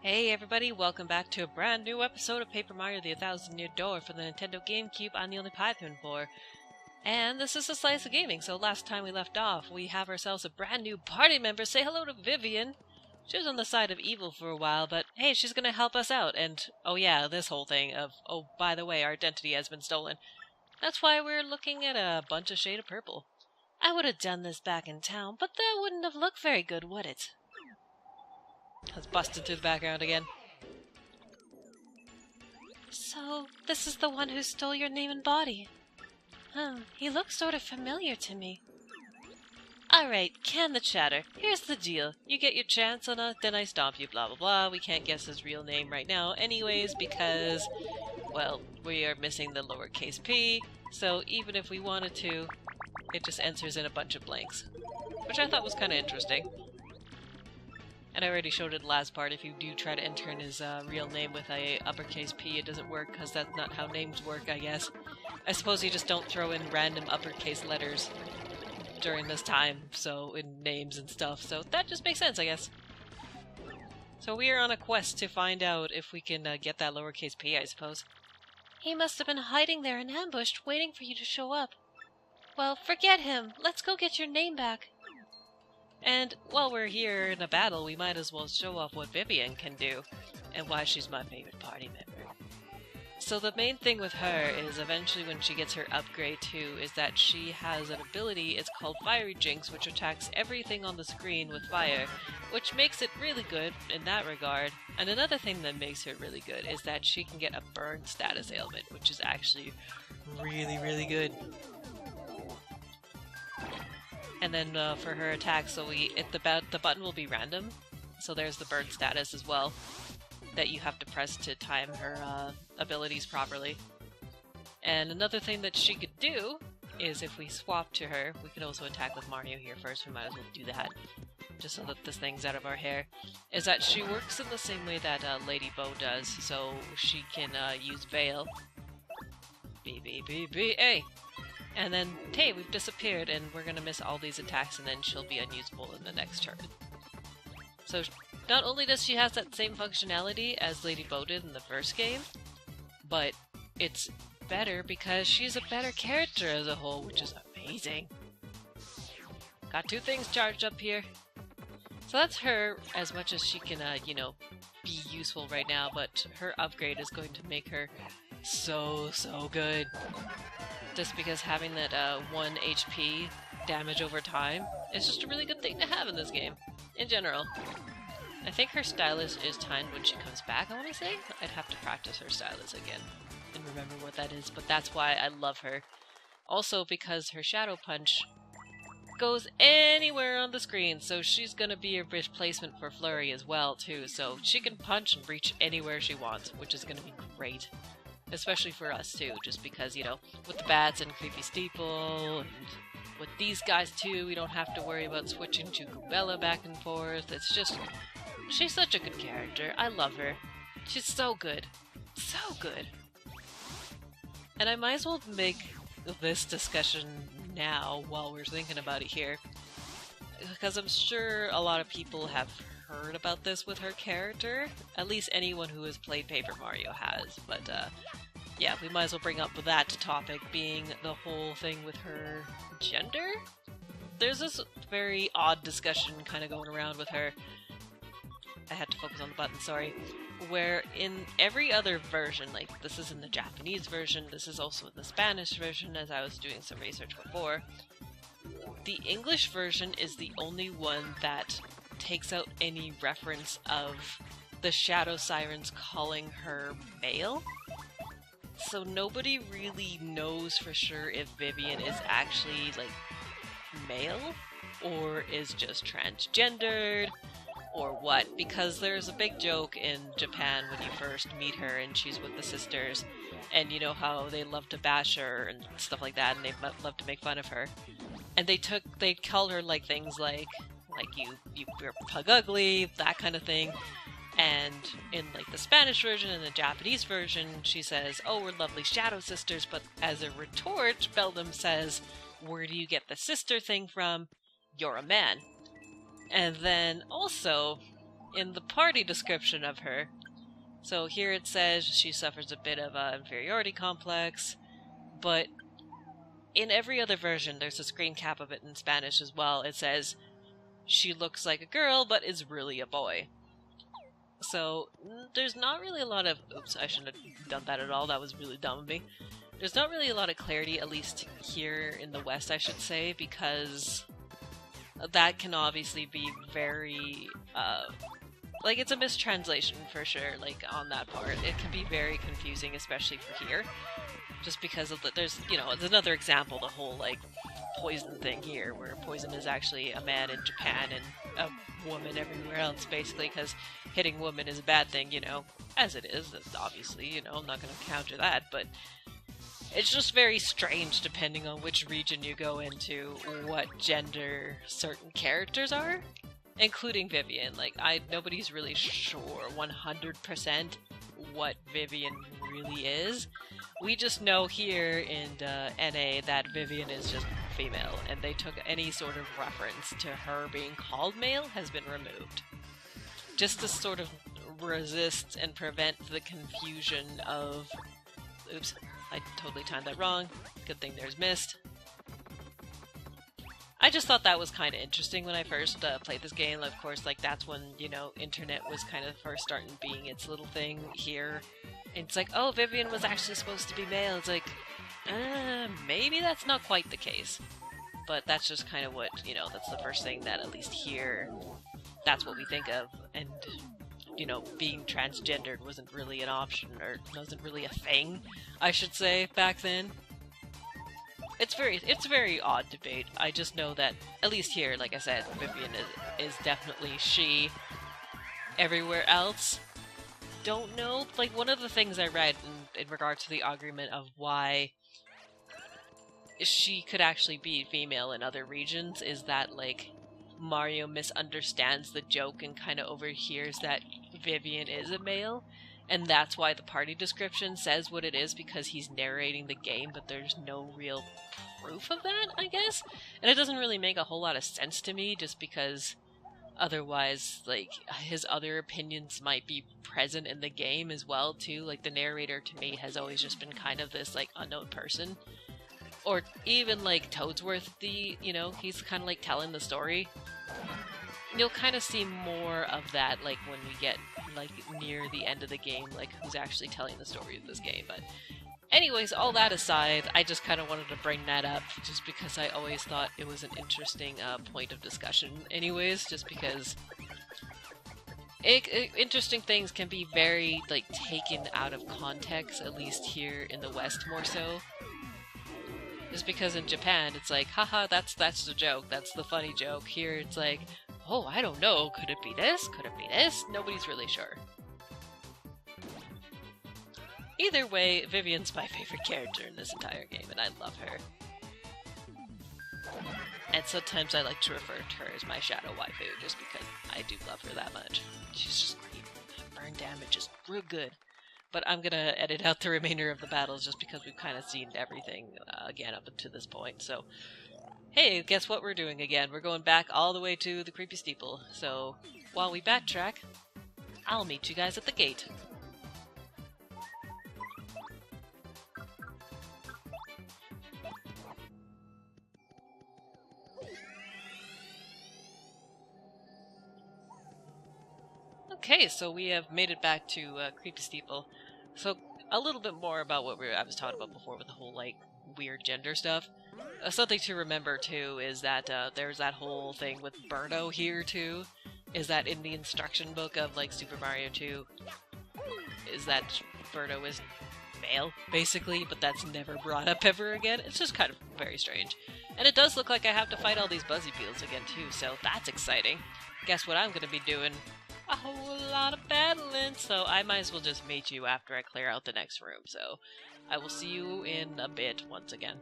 Hey everybody, welcome back to a brand new episode of Paper Mario The 1,000 Year Door for the Nintendo GameCube I'm the only Python for. And this is a slice of gaming, so last time we left off, we have ourselves a brand new party member. Say hello to Vivian. She was on the side of evil for a while, but hey, she's gonna help us out. And oh yeah, this whole thing of, oh by the way, our identity has been stolen. That's why we're looking at a bunch of shade of purple. I would have done this back in town, but that wouldn't have looked very good, would it? Let's bust into the background again. So, this is the one who stole your name and body. He looks sort of familiar to me. Alright, can the chatter. Here's the deal. You get your chance on us, then I stomp you, blah blah blah. We can't guess his real name right now anyways because, well, we are missing the lowercase p, so even if we wanted to, it just enters in a bunch of blanks. Which I thought was kind of interesting. And I already showed it the last part. If you do try to enter in his real name with a uppercase P, it doesn't work because that's not how names work, I guess. I suppose you just don't throw in random uppercase letters during this time, so in names and stuff. So that just makes sense, I guess. So we are on a quest to find out if we can get that lowercase P, I suppose. He must have been hiding there and ambushed, waiting for you to show up. Well, forget him. Let's go get your name back. And while we're here in a battle, we might as well show off what Vivian can do, and why she's my favorite party member. So the main thing with her is eventually when she gets her upgrade too, is that she has an ability, it's called Fiery Jinx, which attacks everything on the screen with fire, which makes it really good in that regard. And another thing that makes her really good is that she can get a burn status ailment, which is actually really good. And then for her attack, so the button will be random. So there's the burn status as well, that you have to press to time her abilities properly. And another thing that she could do is if we swap to her, we can also attack with Mario here first, we might as well do that, just so that this thing's out of our hair, is that she works in the same way that Lady Bow does, so she can use Veil. B-B-B-B-A! And then, hey, we've disappeared and we're gonna miss all these attacks and then she'll be unusable in the next turn. So, not only does she have that same functionality as Lady Bow did in the first game, but it's better because she's a better character as a whole, which is amazing. Got two things charged up here. So that's her, as much as she can, be useful right now, but her upgrade is going to make her so good. Just because having that 1 HP damage over time is just a really good thing to have in this game, in general. I think her stylus is timed when she comes back, I want to say? I'd have to practice her stylus again and remember what that is, but that's why I love her. Also because her Shadow Punch goes anywhere on the screen, so she's gonna be a replacement for Flurry as well, too, so she can punch and reach anywhere she wants, which is gonna be great. Especially for us too, just because, with the bats and Creepy Steeple, and with these guys too, we don't have to worry about switching to Goobella back and forth. It's just, she's such a good character. I love her. She's so good. So good. And I might as well make this discussion now while we're thinking about it here, because I'm sure a lot of people have heard about this with her character. At least anyone who has played Paper Mario has, but yeah, we might as well bring up that topic, being the whole thing with her gender? There's this very odd discussion kind of going around with her. I had to focus on the button, sorry. Where in every other version, like this is in the Japanese version, this is also in the Spanish version, as I was doing some research before, the English version is the only one that takes out any reference of the Shadow Sirens calling her male. So nobody really knows for sure if Vivian is actually, like, male, or is just transgendered, or what, because there's a big joke in Japan when you first meet her and she's with the sisters, and you know how they love to bash her and stuff like that, and they love to make fun of her. And they called her, like, things like you're pug ugly, that kind of thing. And in like the Spanish version and the Japanese version, she says, "Oh, we're lovely shadow sisters," but as a retort, Beldum says, "Where do you get the sister thing from? You're a man." And then also, in the party description of her. So here it says she suffers a bit of an inferiority complex, but in every other version, there's a screen cap of it in Spanish as well. It says she looks like a girl, but is really a boy. So there's not really a lot of... Oops, I shouldn't have done that at all. That was really dumb of me. There's not really a lot of clarity, at least here in the West, I should say, because that can obviously be very... like, it's a mistranslation for sure, like, on that part. It can be very confusing, especially for here. Just because of the, there's, you know, it's another example, the whole, like, poison thing here, where poison is actually a man in Japan and a woman everywhere else, basically, because hitting women is a bad thing, you know, as it is, obviously, you know, I'm not going to counter that, but it's just very strange depending on which region you go into, what gender certain characters are, including Vivian. Like, nobody's really sure 100% what Vivian really is. We just know here in NA that Vivian is just female, and they took any sort of reference to her being called male has been removed. Just to sort of resist and prevent the confusion of... Oops, I totally timed that wrong. Good thing there's mist. I just thought that was kind of interesting when I first played this game. Of course, like, that's when, you know, internet was kind of first starting being its little thing here. It's like, oh, Vivian was actually supposed to be male. It's like, maybe that's not quite the case. But that's just kind of what, you know, that's the first thing that, at least here, that's what we think of. And, you know, being transgendered wasn't really an option, or wasn't really a thing, I should say, back then. It's a very odd debate. I just know that, at least here, like I said, Vivian is definitely she. Everywhere else, don't know. Like, one of the things I read in regard to the argument of why she could actually be female in other regions is that, like, Mario misunderstands the joke and kind of overhears that Vivian is a male. And that's why the party description says what it is, because he's narrating the game, but there's no real proof of that, I guess? And it doesn't really make a whole lot of sense to me, just because otherwise, like, his other opinions might be present in the game as well, too. Like, the narrator, to me, has always just been kind of this, like, unknown person. Or even, like, Toadsworth, you know, he's kind of, like, telling the story. You'll kind of see more of that, like, when we get, like, near the end of the game, like, who's actually telling the story of this game. But anyways, all that aside, I just kind of wanted to bring that up, just because I always thought it was an interesting point of discussion. Anyways, just because interesting things can be very, like, taken out of context, at least here in the West more so. Just because in Japan, it's like, haha, that's the joke, that's the funny joke. Here, it's like, oh, I don't know, could it be this? Could it be this? Nobody's really sure. Either way, Vivian's my favorite character in this entire game, and I love her. And sometimes I like to refer to her as my shadow waifu, just because I do love her that much. She's just great. Burn damage is real good. But I'm gonna edit out the remainder of the battles just because we've kind of seen everything again up until this point, so... Hey, guess what we're doing again? We're going back all the way to the Creepy Steeple. So, while we backtrack, I'll meet you guys at the gate. Okay, so we have made it back to Creepy Steeple. So, a little bit more about what I was talking about before with the whole, like, weird gender stuff. Something to remember, too, is that there's that whole thing with Birdo here, too. Is that in the instruction book of, like, Super Mario 2, is that Birdo is male, basically, but that's never brought up ever again. It's just kind of very strange. And it does look like I have to fight all these Buzzy Beetles again, too, so that's exciting. Guess what I'm going to be doing? A whole lot of battling, so I might as well just meet you after I clear out the next room, so I will see you in a bit once again.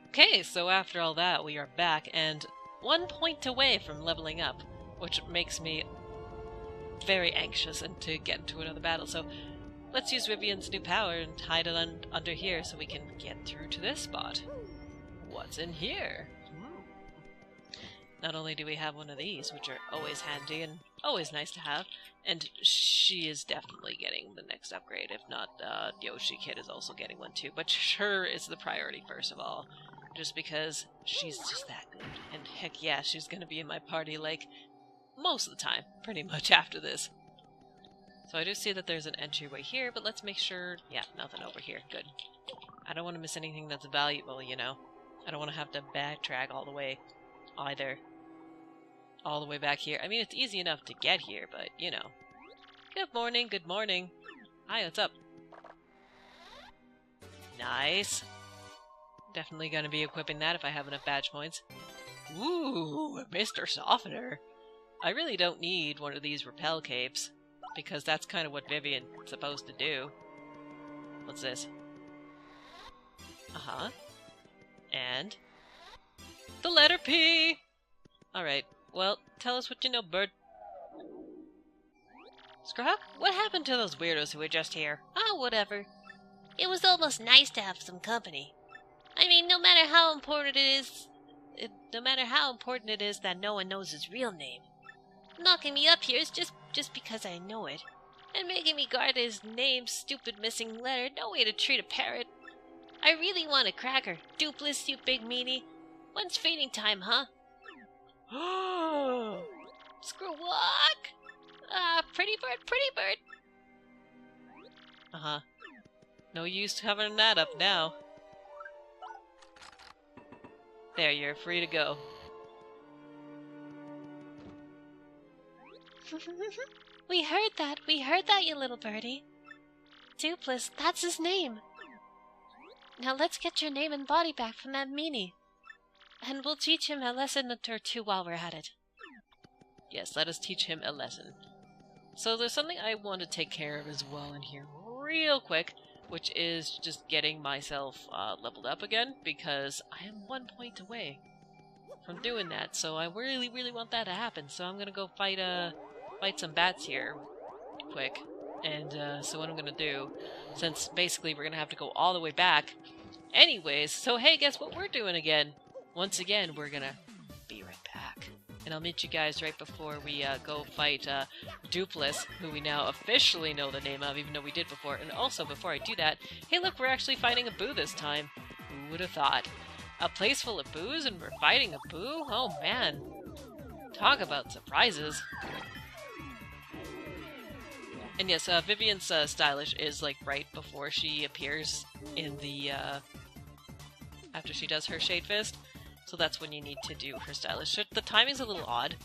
Okay, so after all that, we are back, and 1 point away from leveling up, which makes me very anxious and to get into another battle. So, Let's use Vivian's new power and hide it under here so we can get through to this spot. What's in here? Not only do we have one of these, which are always handy and always nice to have, and she is definitely getting the next upgrade. If not, Yoshi Kid is also getting one too. But her is the priority first of all, just because she's just that good. And heck yeah, she's gonna be in my party like most of the time, pretty much after this. So I do see that there's an entryway here, but let's make sure... Yeah, nothing over here. Good. I don't want to miss anything that's valuable, you know. I don't want to have to backtrack all the way either. All the way back here. I mean, it's easy enough to get here, but, you know. Good morning, good morning. Hi, what's up? Nice. Definitely going to be equipping that if I have enough badge points. Ooh, Mr. Softener. I really don't need one of these repel capes, because that's kind of what Vivian's supposed to do. What's this? Uh-huh. And? The letter P! Alright, well, tell us what you know, bird. Scrub? What happened to those weirdos who were just here? Oh, whatever. It was almost nice to have some company. I mean, no matter how important it is that no one knows his real name. Knocking me up here is just because I know it. And making me guard his name's stupid missing letter, no way to treat a parrot. I really want a cracker. Dupless, you big meanie. When's feeding time, huh? Squawk! Pretty bird, pretty bird. Uh-huh. No use covering that up now. There, you're free to go. We heard that, you little birdie. Dupless, that's his name. Now let's get your name and body back from that meanie. And we'll teach him a lesson or two while we're at it. Yes, let us teach him a lesson. So there's something I want to take care of as well in here real quick, which is just getting myself leveled up again, because I am 1 point away from doing that, so I really, really want that to happen. So I'm gonna go fight some bats here quick. And so what I'm gonna do, since basically we're gonna have to go all the way back anyways, so hey, guess what we're doing again? Once again, we're gonna be right back. And I'll meet you guys right before we go fight Dupless, who we now officially know the name of, even though we did before. And also, before I do that, hey look, we're actually fighting a Boo this time. Who would have thought? A place full of Boos and we're fighting a Boo? Oh man. Talk about surprises. And yes, Vivian's stylish is like right before she appears in the, after she does her Shade Fist. So that's when you need to do her stylish. The timing's a little odd,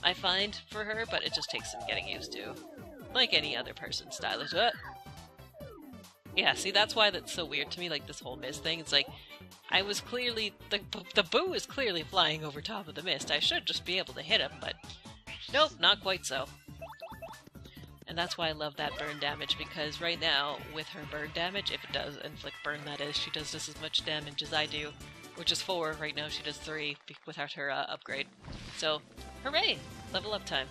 I find, for her, but it just takes some getting used to. Like any other person's stylish. Yeah, see, that's why that's so weird to me, like this whole mist thing. It's like, I was clearly, the Boo is clearly flying over top of the mist. I should just be able to hit him, but nope, not quite so. And that's why I love that burn damage, because right now, with her burn damage, if it does inflict burn, that is, she does just as much damage as I do. Which is 4, right now she does 3 without her upgrade. So, hooray! Level up time.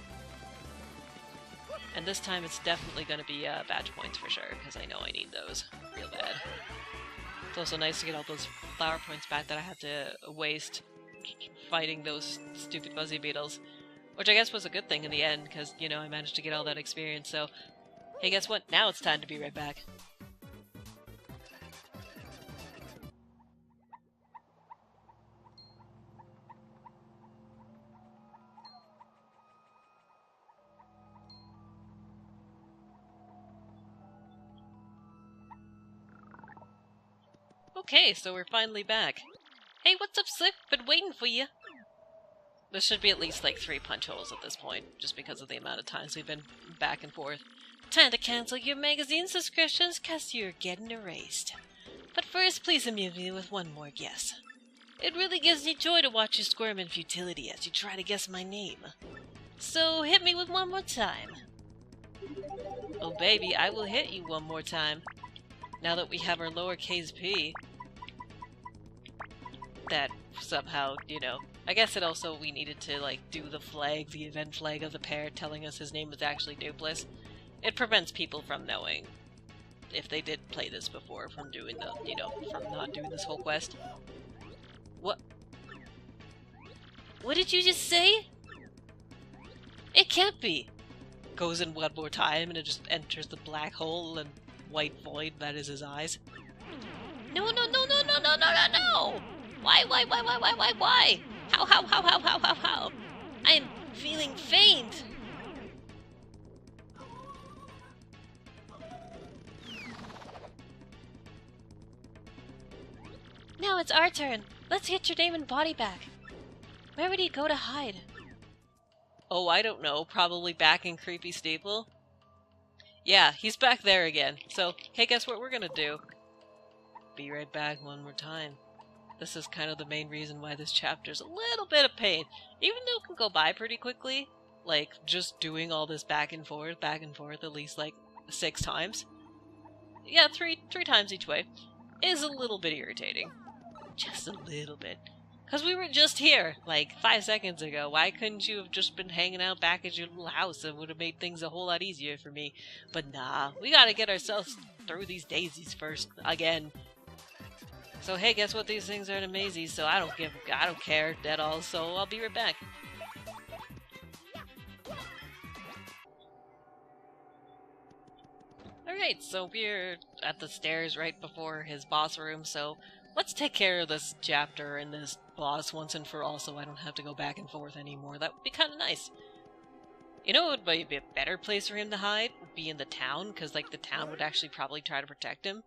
And this time it's definitely going to be badge points for sure, because I know I need those real bad. It's also nice to get all those flower points back that I had to waste fighting those stupid fuzzy beetles. Which I guess was a good thing in the end, because, you know, I managed to get all that experience, so... Hey, guess what? Now it's time to be right back. Okay, so we're finally back. Hey, what's up, Slick? Been waiting for you. There should be at least like 3 punch holes at this point, just because of the amount of times we've been back and forth. Time to cancel your magazine subscriptions, cause you're getting erased. But first, please amuse me with one more guess. It really gives me joy to watch you squirm in futility as you try to guess my name. So hit me with one more time. Oh baby, I will hit you one more time. Now that we have our lowercase p. That somehow, you know, I guess it also, we needed to like do the flag, the event flag of the parrot telling us his name was actually Dupless. it prevents people from knowing if they did play this before from doing the, you know, from not doing this whole quest. What? What did you just say? It can't be! Goes in one more time and it just enters the black hole and white void that is his eyes. No, no, no, no, no, no, no, no, no! Why? How? I'm feeling faint! Now it's our turn. Let's get your name and body back. Where would he go to hide? Oh, I don't know. Probably back in Creepy Staple? Yeah, he's back there again. So, hey, guess what we're gonna do? Be right back one more time. This is kind of the main reason why this chapter's a little bit of pain. Even though it can go by pretty quickly, like, just doing all this back and forth, at least, like, 6 times. Yeah, three times each way, is a little bit irritating. Just a little bit. Because we were just here, like, 5 seconds ago. Why couldn't you have just been hanging out back at your little house? It would have made things a whole lot easier for me. But nah, we gotta get ourselves through these daisies first, again. So hey, guess what? These things are in a maze, so I don't care at all, so I'll be right back. Alright, so we're at the stairs right before his boss room, so let's take care of this chapter and this boss once and for all so I don't have to go back and forth anymore. That would be kind of nice. You know what would be a better place for him to hide? Would be in the town, because like the town would actually probably try to protect him.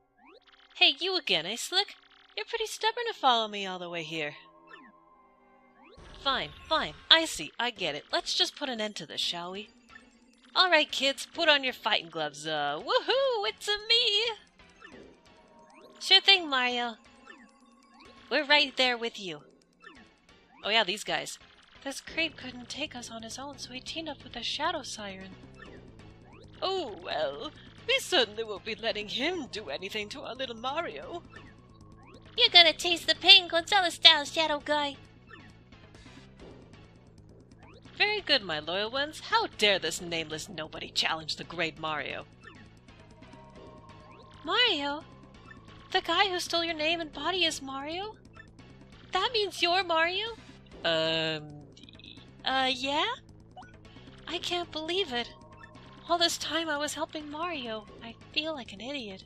Hey, you again, eh, Slick? You're pretty stubborn to follow me all the way here. Fine. I see. I get it. Let's just put an end to this, shall we? Alright, kids, put on your fighting gloves. Woohoo! It's me! Sure thing, Mario. We're right there with you. Oh yeah, these guys. This creep couldn't take us on his own, so he teamed up with the Shadow Siren. Oh, well, we certainly won't be letting him do anything to our little Mario. You're gonna taste the pain, Gonzales-style, Shadow Guy. Very good, my loyal ones. How dare this nameless nobody challenge the great Mario? Mario? The guy who stole your name and body is Mario? That means you're Mario? Yeah? I can't believe it. All this time I was helping Mario. I feel like an idiot.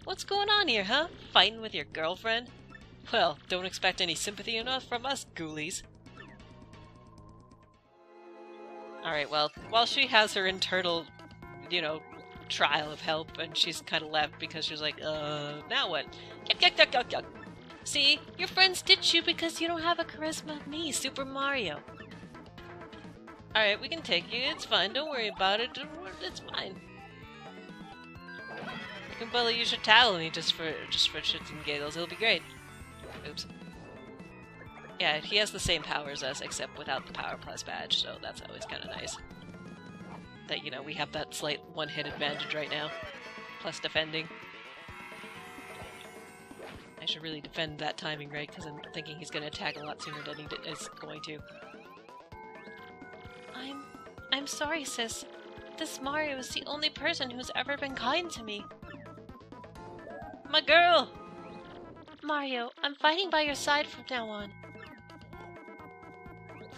What's going on here, huh? Fighting with your girlfriend? Well, don't expect any sympathy enough from us ghoulies. Alright, well, while she has her internal, you know, trial of help, and she's kind of left because she's like, now what? Yuck. See, your friends ditch you because you don't have a charisma of me, Super Mario. Alright, we can take you. It's fine. Don't worry about it. It's fine. You can bully use your talent just for shits and giggles. It'll be great. Oops. Yeah, he has the same powers as us, except without the Power Plus badge, so that's always kind of nice. That, you know, we have that slight one-hit advantage right now. Plus defending. I should really defend that timing right, because I'm thinking he's going to attack a lot sooner than he is going to. I'm sorry, sis. This Mario is the only person who's ever been kind to me. My girl! Mario, I'm fighting by your side from now on.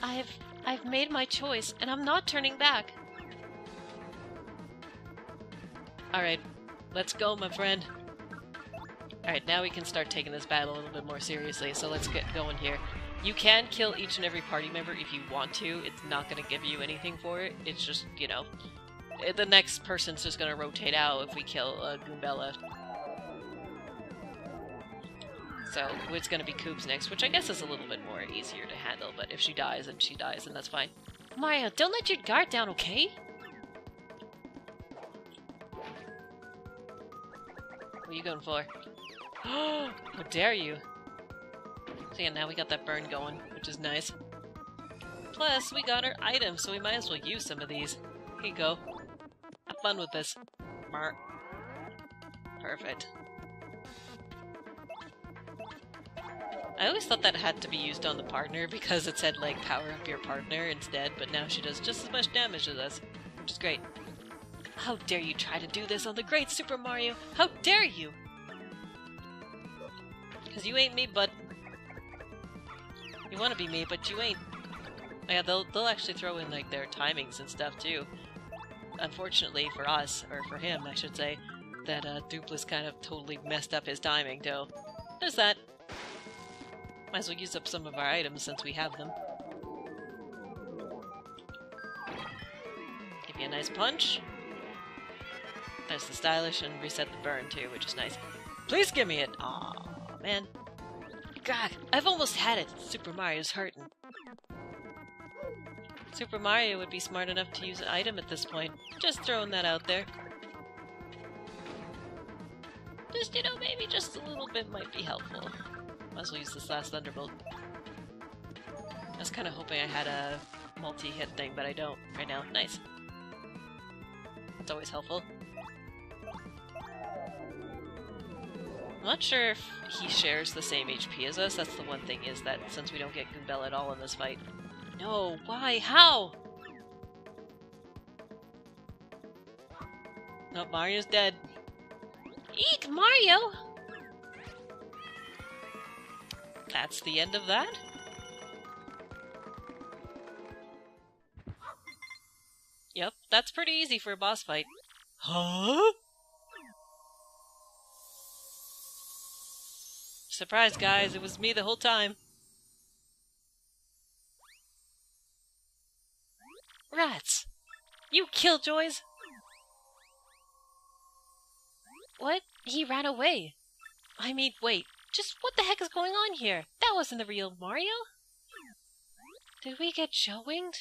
I've made my choice, and I'm not turning back. Alright, let's go, my friend. Alright, now we can start taking this battle a little bit more seriously, so let's get going here. You can kill each and every party member if you want to. It's not going to give you anything for it. It's just, you know, the next person's just going to rotate out if we kill Goombella. So, it's going to be Koops next, which I guess is a little bit more easier to handle, but if she dies, then she dies, and that's fine. Mario, don't let your guard down, okay? What are you going for? How dare you! So yeah, now we got that burn going, which is nice. Plus, we got our items, so we might as well use some of these. Here you go. Have fun with this. Mark. Perfect. I always thought that had to be used on the partner because it said, like, power up your partner instead, but now she does just as much damage as us, which is great. How dare you try to do this on the Great Super Mario? How dare you? Because you ain't me, bud. You want to be me, but you ain't. Yeah, they'll actually throw in like their timings and stuff too. Unfortunately for us, or for him, I should say, that Dupless kind of totally messed up his timing too. There's that. Might as well use up some of our items since we have them. Give you a nice punch. There's the stylish and reset the burn too, which is nice. Please give me it! Aw, man. God, I've almost had it. Super Mario's hurting. Super Mario would be smart enough to use an item at this point. Just throwing that out there. Just, you know, maybe just a little bit might be helpful. Might as well use this last Thunderbolt. I was kind of hoping I had a multi-hit thing, but I don't right now. Nice. It's always helpful. I'm not sure if he shares the same HP as us. That's the one thing, is that since we don't get Goombella at all in this fight. No, why? How? No, Mario's dead. Eek, Mario! That's the end of that? Yep, that's pretty easy for a boss fight. Huh? Surprise, guys, it was me the whole time. Rats! You killjoys! What? He ran away. I mean, wait. Just what the heck is going on here? That wasn't the real Mario. Did we get show-winged?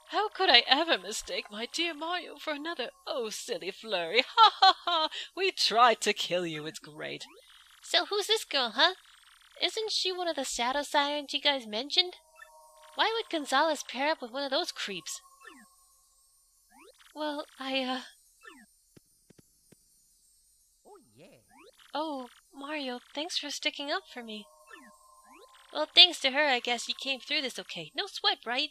How could I ever mistake my dear Mario for another? Oh, silly Flurry. Ha ha ha! We tried to kill you, it's great. So who's this girl, huh? Isn't she one of the Shadow Sirens you guys mentioned? Why would Gonzalez pair up with one of those creeps? Well, Oh, Mario, thanks for sticking up for me. Well, thanks to her, I guess you came through this okay. No sweat, right?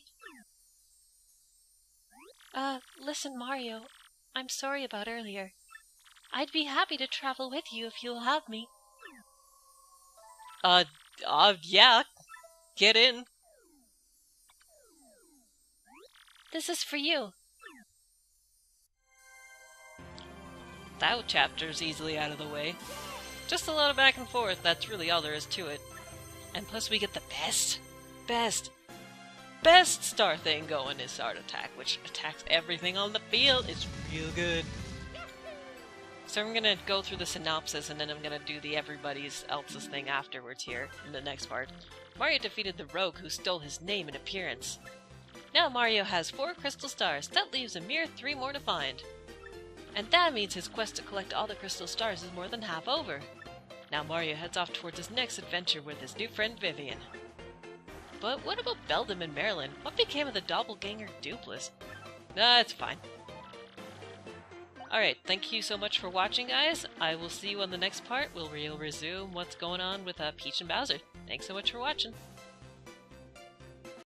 Listen, Mario. I'm sorry about earlier. I'd be happy to travel with you if you'll have me. Yeah. Get in. This is for you. That chapter's easily out of the way. Just a lot of back and forth, that's really all there is to it. And plus we get the best star thing going is Art Attack, which attacks everything on the field. It's real good. So I'm gonna go through the synopsis and then I'm gonna do the everybody's else's thing afterwards here in the next part. Mario defeated the rogue who stole his name and appearance. Now Mario has 4 crystal stars. That leaves a mere 3 more to find. And that means his quest to collect all the crystal stars is more than half over. Now Mario heads off towards his next adventure with his new friend Vivian. But what about Beldum and Marilyn? What became of the doppelganger Dupless? Nah, it's fine. Alright, thank you so much for watching, guys. I will see you on the next part. We'll resume what's going on with Peach and Bowser. Thanks so much for watching.